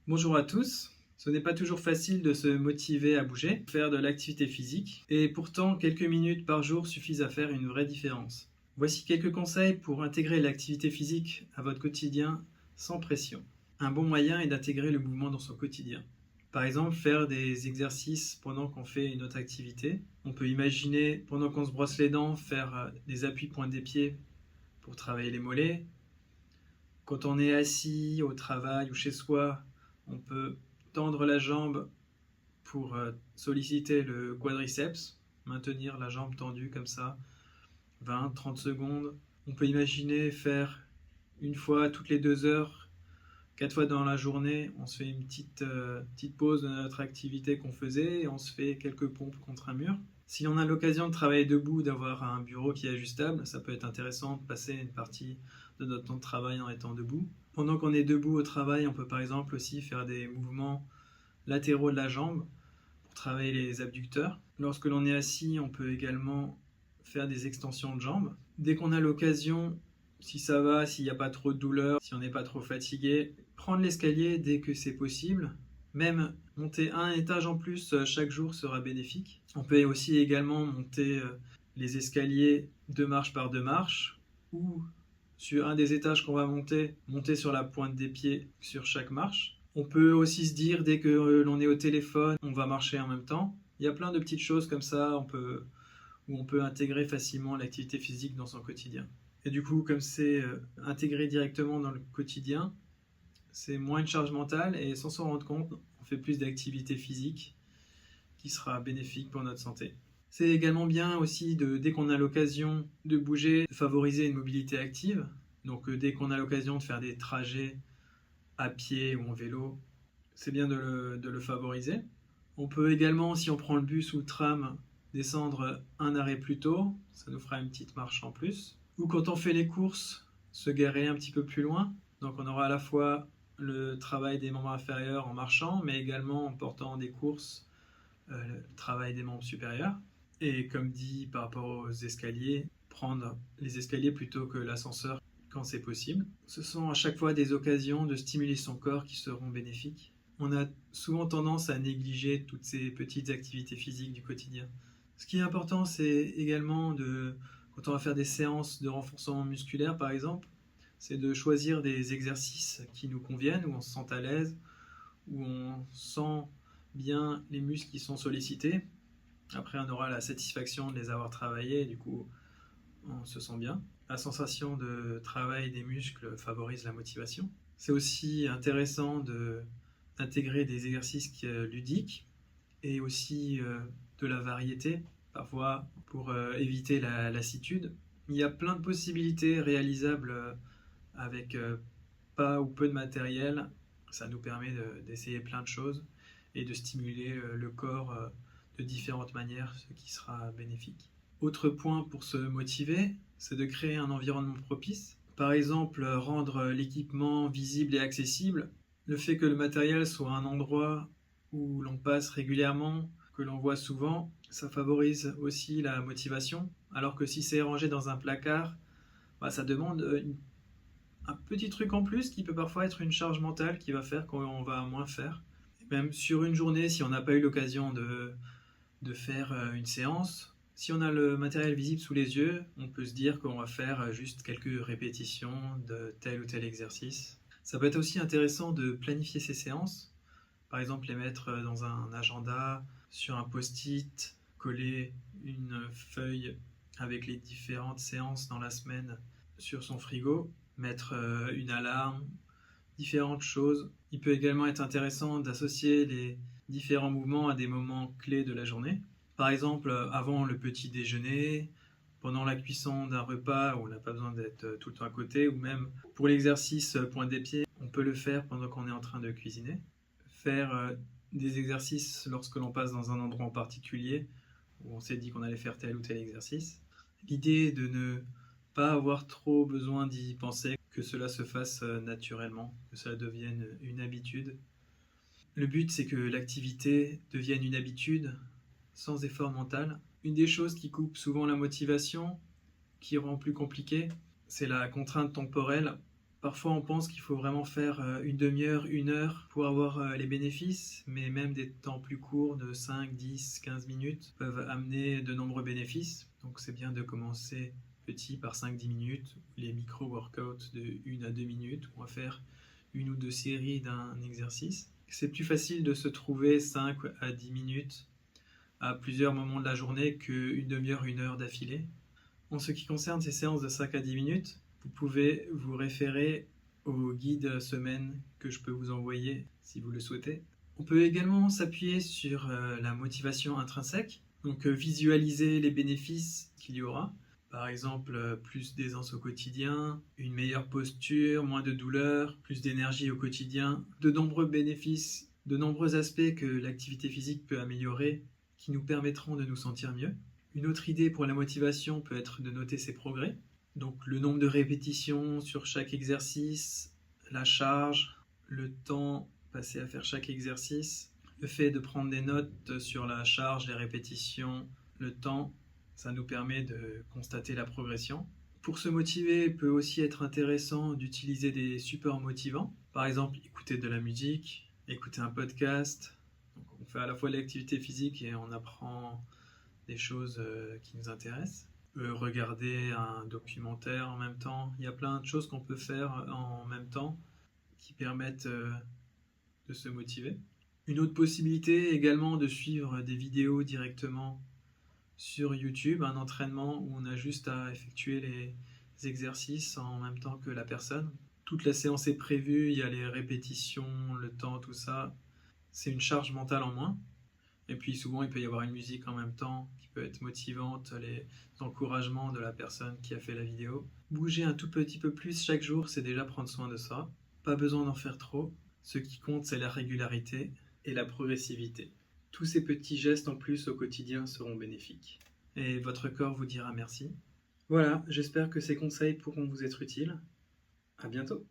Bonjour à tous. Ce n'est pas toujours facile de se motiver à bouger, faire de l'activité physique, et pourtant quelques minutes par jour suffisent à faire une vraie différence. Voici quelques conseils pour intégrer l'activité physique à votre quotidien sans pression. Un bon moyen est d'intégrer le mouvement dans son quotidien. Par exemple, faire des exercices pendant qu'on fait une autre activité. On peut imaginer, pendant qu'on se brosse les dents, faire des appuis pointe des pieds pour travailler les mollets. Quand on est assis au travail ou chez soi, on peut tendre la jambe pour solliciter le quadriceps, maintenir la jambe tendue comme ça, 20-30 secondes. On peut imaginer faire une fois toutes les 2 heures, 4 fois dans la journée, on se fait une petite pause de notre activité qu'on faisait et on se fait quelques pompes contre un mur. Si on a l'occasion de travailler debout, d'avoir un bureau qui est ajustable, ça peut être intéressant de passer une partie de notre temps de travail en étant debout. Pendant qu'on est debout au travail, on peut par exemple aussi faire des mouvements latéraux de la jambe pour travailler les abducteurs. Lorsque l'on est assis, on peut également faire des extensions de jambes. Dès qu'on a l'occasion, si ça va, s'il n'y a pas trop de douleur, si on n'est pas trop fatigué, prendre l'escalier dès que c'est possible. Même monter un étage en plus chaque jour sera bénéfique. On peut aussi également monter les escaliers 2 marches par 2 marches ou sur un des étages qu'on va monter sur la pointe des pieds sur chaque marche. On peut aussi se dire, dès que l'on est au téléphone, on va marcher en même temps. Il y a plein de petites choses comme ça où on peut intégrer facilement l'activité physique dans son quotidien. Et du coup, comme c'est intégré directement dans le quotidien, c'est moins une charge mentale et sans s'en rendre compte, on fait plus d'activité physique qui sera bénéfique pour notre santé. C'est également bien aussi, dès qu'on a l'occasion de bouger, de favoriser une mobilité active. Donc dès qu'on a l'occasion de faire des trajets à pied ou en vélo, c'est bien de le favoriser. On peut également, si on prend le bus ou le tram, descendre un arrêt plus tôt, ça nous fera une petite marche en plus. Ou quand on fait les courses, se garer un petit peu plus loin. Donc on aura à la fois le travail des membres inférieurs en marchant, mais également en portant des courses, le travail des membres supérieurs. Et comme dit par rapport aux escaliers, prendre les escaliers plutôt que l'ascenseur quand c'est possible. Ce sont à chaque fois des occasions de stimuler son corps qui seront bénéfiques. On a souvent tendance à négliger toutes ces petites activités physiques du quotidien. Ce qui est important, c'est également quand on va faire des séances de renforcement musculaire par exemple, c'est de choisir des exercices qui nous conviennent, où on se sent à l'aise, où on sent bien les muscles qui sont sollicités. Après, on aura la satisfaction de les avoir travaillés et du coup, on se sent bien. La sensation de travail des muscles favorise la motivation. C'est aussi intéressant d'intégrer des exercices ludiques et aussi de la variété, parfois pour éviter la lassitude. Il y a plein de possibilités réalisables avec pas ou peu de matériel. Ça nous permet d'essayer plein de choses et de stimuler le corps de différentes manières, ce qui sera bénéfique. Autre point pour se motiver, c'est de créer un environnement propice. Par exemple, rendre l'équipement visible et accessible. Le fait que le matériel soit un endroit où l'on passe régulièrement, que l'on voit souvent, ça favorise aussi la motivation. Alors que si c'est rangé dans un placard, ça demande un petit truc en plus qui peut parfois être une charge mentale qui va faire qu'on va moins faire. Et même sur une journée, si on n'a pas eu l'occasion de faire une séance, si on a le matériel visible sous les yeux, on peut se dire qu'on va faire juste quelques répétitions de tel ou tel exercice. Ça peut être aussi intéressant de planifier ces séances, par exemple les mettre dans un agenda, sur un post-it, coller une feuille avec les différentes séances dans la semaine sur son frigo, mettre une alarme, différentes choses. Il peut également être intéressant d'associer les différents mouvements à des moments clés de la journée. Par exemple, avant le petit déjeuner, pendant la cuisson d'un repas où on n'a pas besoin d'être tout le temps à côté, ou même pour l'exercice pointe des pieds, on peut le faire pendant qu'on est en train de cuisiner. Faire des exercices lorsque l'on passe dans un endroit en particulier, où on s'est dit qu'on allait faire tel ou tel exercice. L'idée de ne pas avoir trop besoin d'y penser, que cela se fasse naturellement, que cela devienne une habitude. Le but, c'est que l'activité devienne une habitude sans effort mental. Une des choses qui coupe souvent la motivation, qui rend plus compliqué, c'est la contrainte temporelle. Parfois, on pense qu'il faut vraiment faire une demi-heure, une heure pour avoir les bénéfices, mais même des temps plus courts de 5, 10, 15 minutes peuvent amener de nombreux bénéfices. Donc c'est bien de commencer petit par 5-10 minutes, les micro-workouts de 1 à 2 minutes, on va faire une ou deux séries d'un exercice. C'est plus facile de se trouver 5 à 10 minutes à plusieurs moments de la journée qu'une demi-heure, une heure d'affilée. En ce qui concerne ces séances de 5 à 10 minutes, vous pouvez vous référer au guide semaine que je peux vous envoyer si vous le souhaitez. On peut également s'appuyer sur la motivation intrinsèque, donc visualiser les bénéfices qu'il y aura. Par exemple, plus d'aisance au quotidien, une meilleure posture, moins de douleur, plus d'énergie au quotidien, de nombreux bénéfices, de nombreux aspects que l'activité physique peut améliorer qui nous permettront de nous sentir mieux. Une autre idée pour la motivation peut être de noter ses progrès. Donc le nombre de répétitions sur chaque exercice, la charge, le temps passé à faire chaque exercice, le fait de prendre des notes sur la charge, les répétitions, le temps, ça nous permet de constater la progression. Pour se motiver, il peut aussi être intéressant d'utiliser des supports motivants. Par exemple, écouter de la musique, écouter un podcast. Donc, on fait à la fois l'activité physique et on apprend des choses qui nous intéressent. Regarder un documentaire en même temps. Il y a plein de choses qu'on peut faire en même temps qui permettent de se motiver. Une autre possibilité est également de suivre des vidéos directement sur YouTube, un entraînement où on a juste à effectuer les exercices en même temps que la personne. Toute la séance est prévue, il y a les répétitions, le temps, tout ça. C'est une charge mentale en moins. Et puis souvent, il peut y avoir une musique en même temps qui peut être motivante, les encouragements de la personne qui a fait la vidéo. Bouger un tout petit peu plus chaque jour, c'est déjà prendre soin de soi. Pas besoin d'en faire trop. Ce qui compte, c'est la régularité et la progressivité. Tous ces petits gestes en plus au quotidien seront bénéfiques. Et votre corps vous dira merci. Voilà, j'espère que ces conseils pourront vous être utiles. À bientôt.